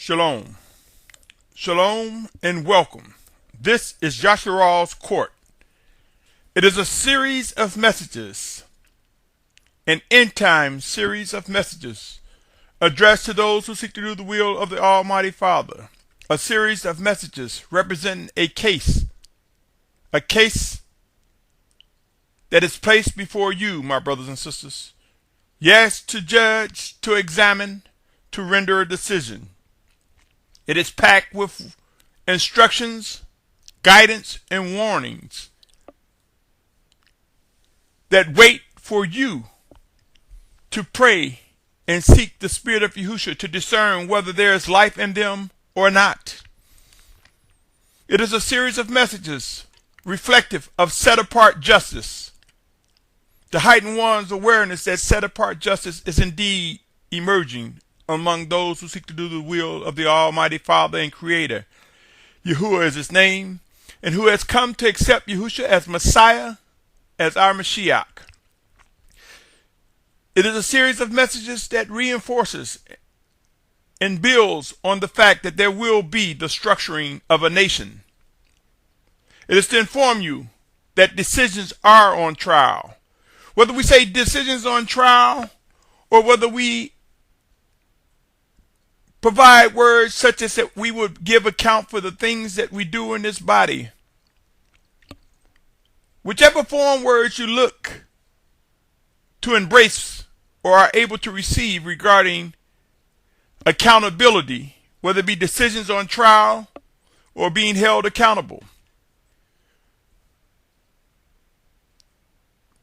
Shalom. Shalom and welcome. This is Yasharal's Court. It is a series of messages, an end-time series of messages addressed to those who seek to do the will of the Almighty Father. A series of messages representing a case that is placed before you, my brothers and sisters. Yes, to judge, to examine, to render a decision. It is packed with instructions, guidance, and warnings that wait for you to pray and seek the Spirit of Yahushua to discern whether there is life in them or not. It is a series of messages reflective of set-apart justice, to heighten one's awareness that set-apart justice is indeed emerging among those who seek to do the will of the Almighty Father and Creator. Yahuwah is his name, and who has come to accept Yahushua as Messiah, as our Mashiach. It is a series of messages that reinforces and builds on the fact that there will be the structuring of a nation. It is to inform you that decisions are on trial. Whether we say decisions on trial or whether we provide words such as that we would give account for the things that we do in this body. Whichever form words you look to embrace or are able to receive regarding accountability, whether it be decisions on trial or being held accountable.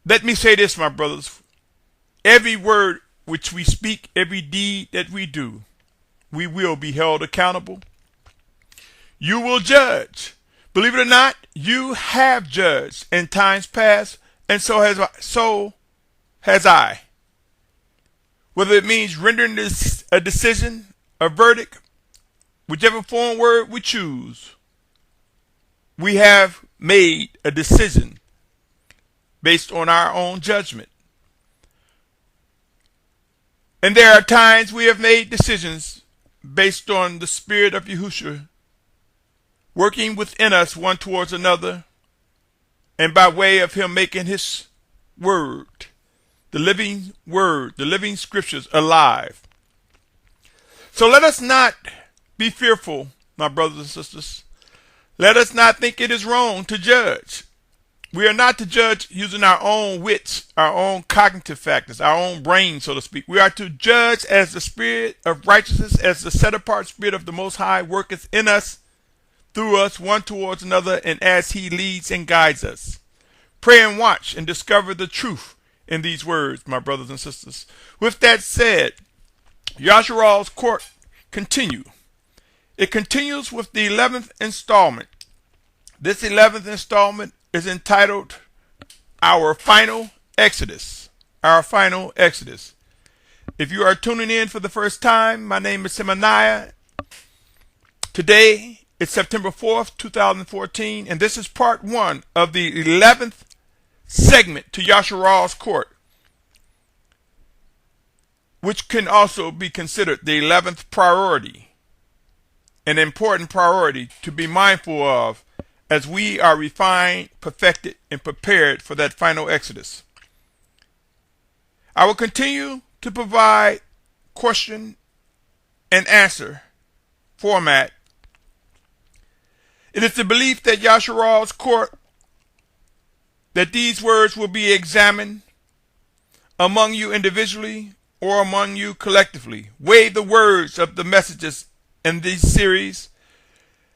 Let me say this, my brothers. Every word which we speak, every deed that we do, we will be held accountable. You will judge. Believe it or not, you have judged in times past, and so has I. Whether it means rendering a decision, a verdict, whichever form word we choose, we have made a decision based on our own judgment. And there are times we have made decisions based on the Spirit of Yahushua working within us one towards another, and by way of him making his word, the living scriptures alive. So let us not be fearful, my brothers and sisters. Let us not think it is wrong to judge. We are not to judge using our own wits, our own cognitive factors, our own brain, so to speak. We are to judge as the Spirit of righteousness, as the set-apart Spirit of the Most High worketh in us, through us, one towards another, and as he leads and guides us. Pray and watch and discover the truth in these words, my brothers and sisters. With that said, Yasharal's Court continue. It continues with the 11th installment. This 11th installment is entitled Our Final Exodus. Our Final Exodus. If you are tuning in for the first time, my name is Symmanayah. Today, it's September 4th, 2014, and this is part 1 of the 11th segment to Yasharal's Court, which can also be considered the 11th priority, an important priority to be mindful of as we are refined, perfected, and prepared for that final exodus. I will continue to provide question and answer format. It is the belief that Yasharal's Court, that these words will be examined among you individually or among you collectively. Weigh the words of the messages in this series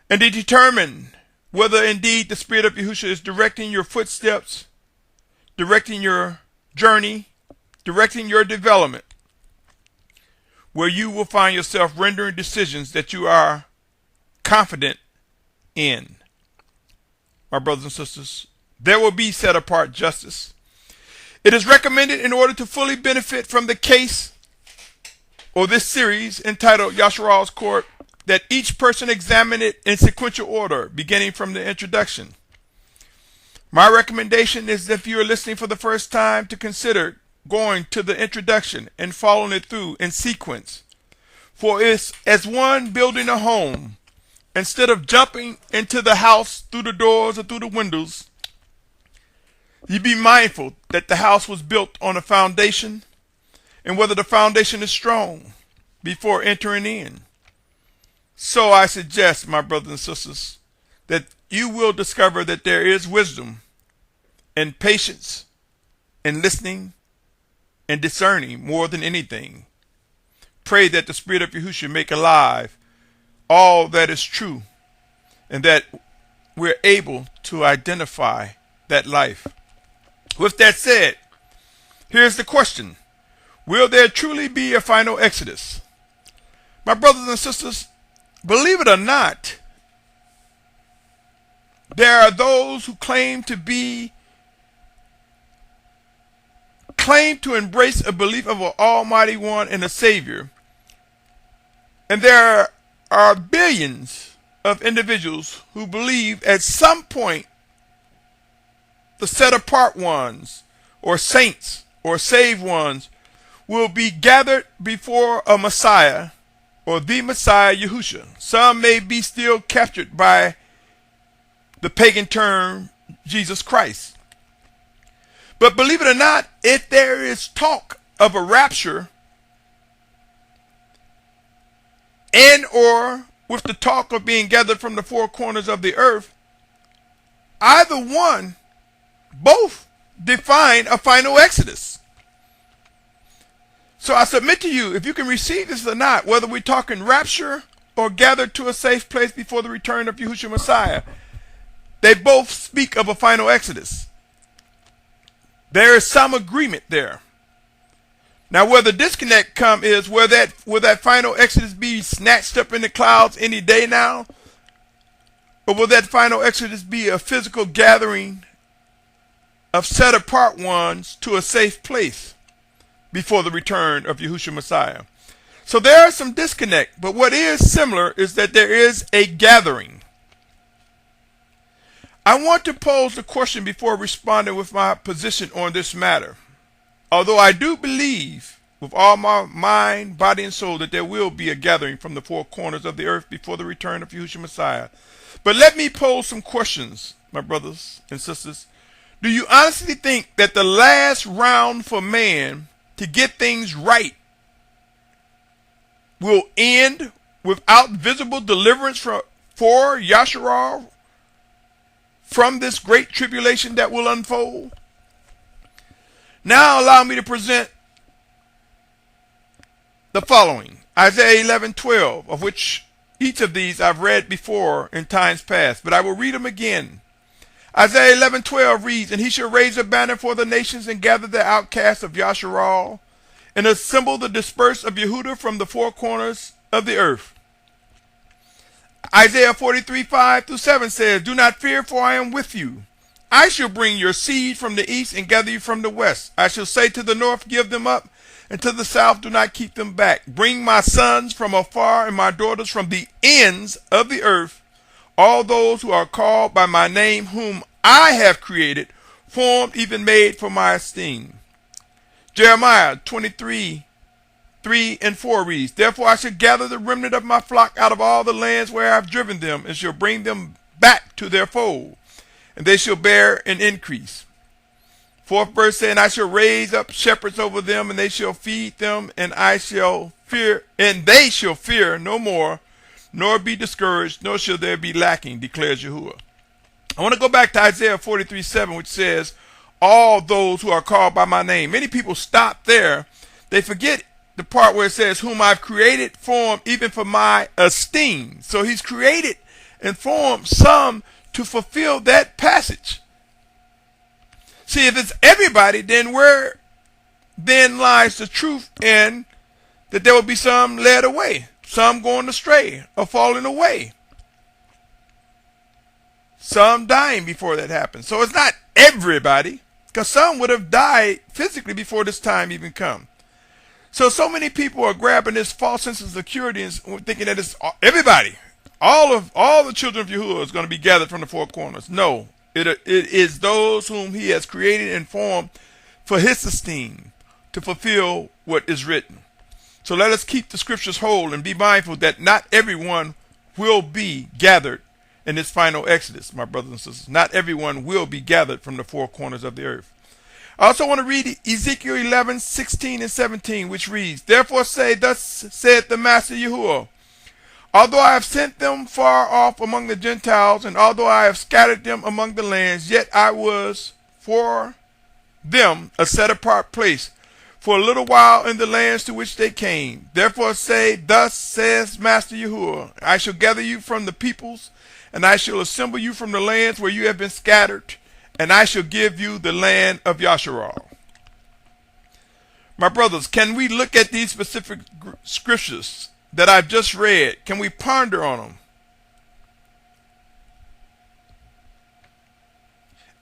and to determine whether indeed the Spirit of Yahushua is directing your footsteps, directing your journey, directing your development, where you will find yourself rendering decisions that you are confident in. My brothers and sisters, there will be set-apart justice. It is recommended in order to fully benefit from the case or this series entitled Yasharal's Court that each person examine it in sequential order, beginning from the introduction. My recommendation is that if you are listening for the first time to consider going to the introduction and following it through in sequence. For it's as one building a home. Instead of jumping into the house through the doors or through the windows, ye be mindful that the house was built on a foundation, and whether the foundation is strong before entering in. So I suggest, my brothers and sisters, that you will discover that there is wisdom and patience in listening and discerning more than anything. Pray that the Spirit of Yahushua make alive all that is true, and that we're able to identify that life. With that said, here's the question. Will there truly be a final exodus? My brothers and sisters, believe it or not, there are those who claim to embrace a belief of an Almighty One and a Savior. And there are billions of individuals who believe at some point the set apart ones, or saints, or saved ones, will be gathered before a Messiah, or the Messiah Yahushua. Some may be still captured by the pagan term Jesus Christ. But believe it or not, if there is talk of a rapture, and or with the talk of being gathered from the four corners of the earth, either one, both define a final exodus. So I submit to you, if you can receive this or not, whether we're talking rapture or gathered to a safe place before the return of Yahushua Messiah, they both speak of a final exodus. There is some agreement there. Now, where the disconnect come is will that final exodus be snatched up in the clouds any day now? Or will that final exodus be a physical gathering of set apart ones to a safe place before the return of Yahushua Messiah? So there is some disconnect, but what is similar is that there is a gathering. I want to pose the question before responding with my position on this matter. Although I do believe with all my mind, body, and soul that there will be a gathering from the four corners of the earth before the return of Yahushua Messiah. But let me pose some questions, my brothers and sisters. Do you honestly think that the last round for man to get things right will end without visible deliverance for Yasharal from this great tribulation that will unfold? Now allow me to present the following. Isaiah 11:12, of which each of these I've read before in times past, but I will read them again. Isaiah 11:12 reads, "And he shall raise a banner for the nations and gather the outcasts of Yasharal and assemble the dispersed of Yehudah from the four corners of the earth." Isaiah 43:5-7 says, "Do not fear, for I am with you. I shall bring your seed from the east and gather you from the west. I shall say to the north, give them up, and to the south, do not keep them back. Bring my sons from afar and my daughters from the ends of the earth, all those who are called by my name, whom I have created, formed, even made for my esteem." Jeremiah 23:3-4 reads, "Therefore I shall gather the remnant of my flock out of all the lands where I have driven them, and shall bring them back to their fold, and they shall bear an increase." Fourth verse saying, "I shall raise up shepherds over them, and they shall feed them, and they shall fear no more, nor be discouraged, nor shall there be lacking, declares Yahuwah." I want to go back to Isaiah 43:7, which says, "All those who are called by my name." Many people stop there. They forget the part where it says, "Whom I've created, formed, even for my esteem." So he's created and formed some to fulfill that passage. See, if it's everybody, then where then lies the truth in that there will be some led away, some going astray or falling away, some dying before that happens. So it's not everybody, because some would have died physically before this time even come. So many people are grabbing this false sense of security and thinking that it's everybody. All the children of Yahuwah is going to be gathered from the four corners. No, it is those whom he has created and formed for his esteem, to fulfill what is written. So let us keep the scriptures whole and be mindful that not everyone will be gathered in this final Exodus, my brothers and sisters. Not everyone will be gathered from the four corners of the earth. I also want to read Ezekiel 11:16 and 17, which reads, "Therefore say, thus saith the Master Yahuwah, although I have sent them far off among the Gentiles, and although I have scattered them among the lands, yet I was for them a set apart place, for a little while in the lands to which they came. Therefore say, thus says Master Yahuwah, I shall gather you from the peoples, and I shall assemble you from the lands where you have been scattered, and I shall give you the land of Yasharal." My brothers, can we look at these specific scriptures that I've just read? Can we ponder on them?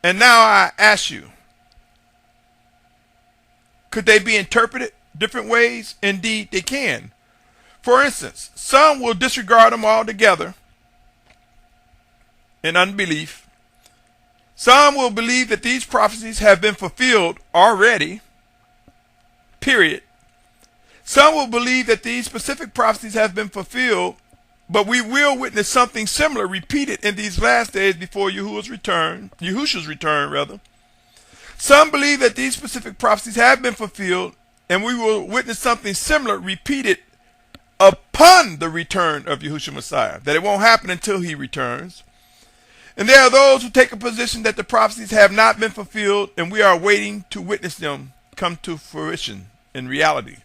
And now I ask you, could they be interpreted different ways? Indeed, they can. For instance, some will disregard them altogether in unbelief. Some will believe that these prophecies have been fulfilled already, period. Some will believe that these specific prophecies have been fulfilled, but we will witness something similar repeated in these last days before Yahushua's return, rather. Some believe that these specific prophecies have been fulfilled, and we will witness something similar repeated upon the return of Yahushua Messiah, that it won't happen until he returns. And there are those who take a position that the prophecies have not been fulfilled, and we are waiting to witness them come to fruition in reality.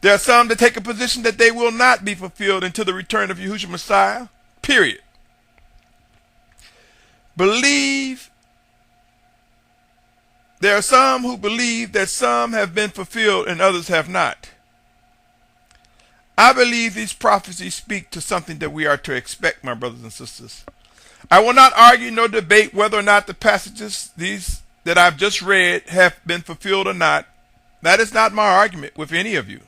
There are some that take a position that they will not be fulfilled until the return of Yahushua Messiah, period. There are some who believe that some have been fulfilled and others have not. I believe these prophecies speak to something that we are to expect, my brothers and sisters. I will not argue nor debate whether or not the passages these that I've just read have been fulfilled or not. That is not my argument with any of you.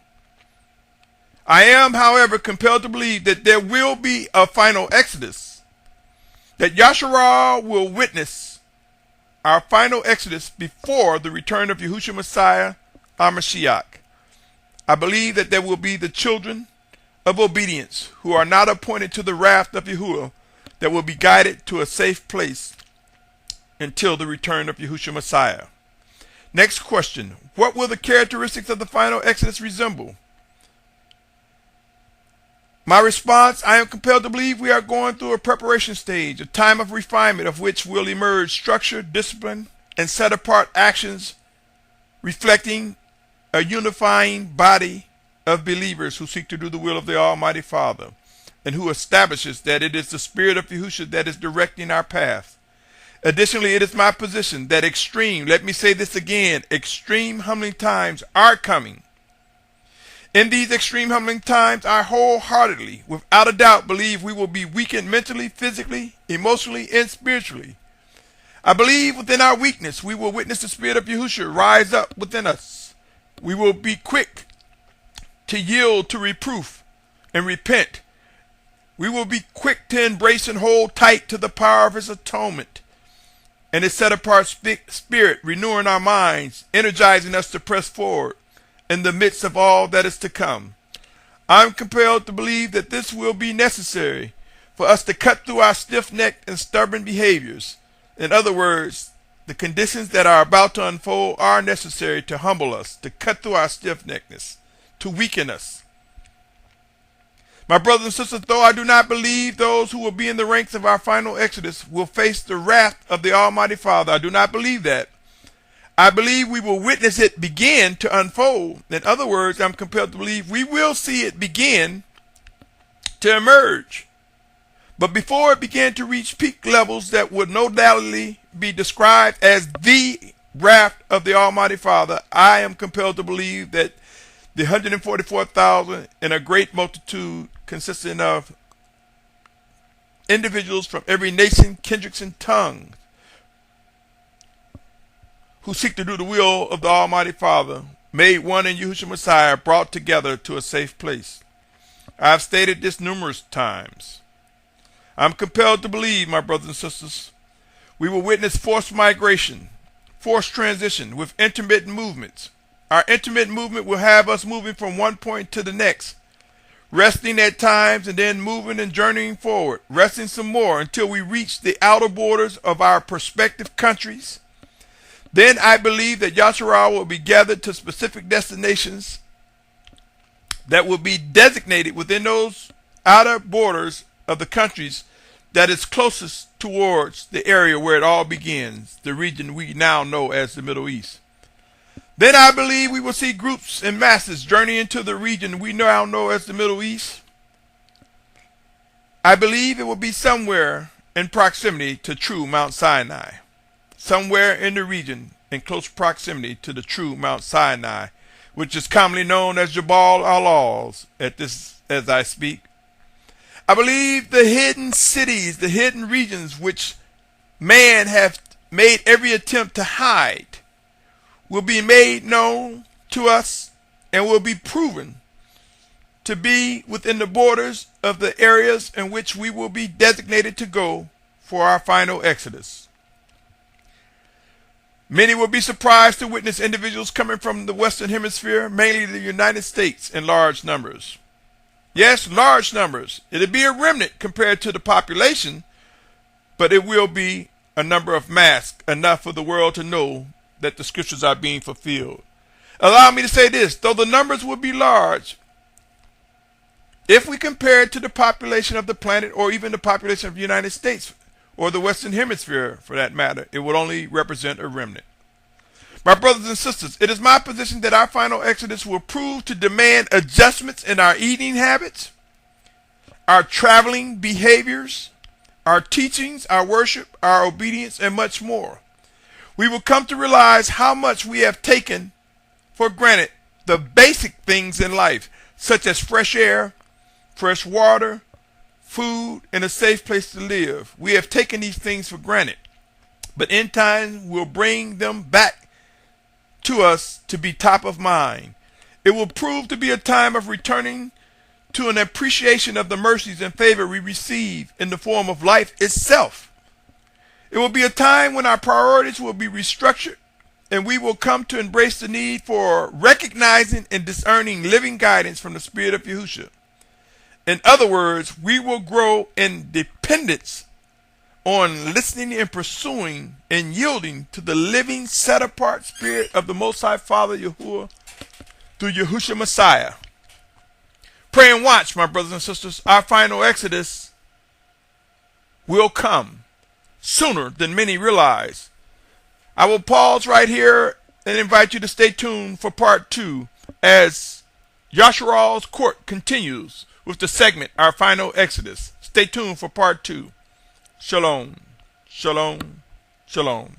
I am, however, compelled to believe that there will be a final exodus, that Yasharal will witness our final exodus before the return of Yahushua Messiah, our Mashiach. I believe that there will be the children of obedience who are not appointed to the wrath of Yahuwah, that will be guided to a safe place until the return of Yahushua Messiah. Next question. What will the characteristics of the final exodus resemble? My response, I am compelled to believe we are going through a preparation stage, a time of refinement of which will emerge structure, discipline, and set apart actions reflecting a unifying body of believers who seek to do the will of the Almighty Father, and who establishes that it is the Spirit of Yahushua that is directing our path. Additionally, it is my position that let me say this again, extreme humbling times are coming. In these extreme humbling times, I wholeheartedly, without a doubt, believe we will be weakened mentally, physically, emotionally, and spiritually. I believe within our weakness, we will witness the Spirit of Yahushua rise up within us. We will be quick to yield to reproof and repent. We will be quick to embrace and hold tight to the power of his atonement and his set-apart spirit, renewing our minds, energizing us to press forward in the midst of all that is to come. I'm compelled to believe that this will be necessary for us to cut through our stiff-necked and stubborn behaviors. In other words, the conditions that are about to unfold are necessary to humble us, to cut through our stiff-neckedness, to weaken us. My brothers and sisters, though I do not believe those who will be in the ranks of our final exodus will face the wrath of the Almighty Father, I do not believe that. I believe we will witness it begin to unfold. In other words, I'm compelled to believe we will see it begin to emerge. But before it began to reach peak levels that would no doubtly be described as the wrath of the Almighty Father, I am compelled to believe that the 144,000 and a great multitude consisting of individuals from every nation, kindreds, and tongue who seek to do the will of the Almighty Father, made one in Yahushua Messiah, brought together to a safe place. I have stated this numerous times. I'm compelled to believe, my brothers and sisters, we will witness forced migration, forced transition with intermittent movements, Our intermittent movement will have us moving from one point to the next, resting at times and then moving and journeying forward, resting some more until we reach the outer borders of our prospective countries. Then I believe that Yasharal will be gathered to specific destinations that will be designated within those outer borders of the countries that is closest towards the area where it all begins, the region we now know as the Middle East. Then I believe we will see groups and masses journey into the region we now know as the Middle East. I believe it will be somewhere in proximity to true Mount Sinai, somewhere in the region in close proximity to the true Mount Sinai, which is commonly known as Jabal al-Lawz as I speak. I believe the hidden cities, the hidden regions which man have made every attempt to hide will be made known to us and will be proven to be within the borders of the areas in which we will be designated to go for our final exodus. Many will be surprised to witness individuals coming from the Western Hemisphere, mainly the United States, in large numbers. Yes, large numbers. It'll be a remnant compared to the population, but it will be a number of mass, enough for the world to know that the scriptures are being fulfilled. Allow me to say this, though the numbers will be large, if we compare it to the population of the planet or even the population of the United States or the Western Hemisphere for that matter, it will only represent a remnant. My brothers and sisters, it is my position that our final exodus will prove to demand adjustments in our eating habits, our traveling behaviors, our teachings, our worship, our obedience, and much more. We will come to realize how much we have taken for granted the basic things in life, such as fresh air, fresh water, food, and a safe place to live. We have taken these things for granted, but in time we'll bring them back to us to be top of mind. It will prove to be a time of returning to an appreciation of the mercies and favor we receive in the form of life itself. It will be a time when our priorities will be restructured and we will come to embrace the need for recognizing and discerning living guidance from the Spirit of Yahushua. In other words, we will grow in dependence on listening and pursuing and yielding to the living, set-apart Spirit of the Most High Father Yahuwah through Yahushua Messiah. Pray and watch, my brothers and sisters. Our final exodus will come sooner than many realize. I will pause right here and invite you to stay tuned for part 2 as Yasharal's court continues with the segment, Our Final Exodus. Stay tuned for part 2. Shalom, shalom, shalom.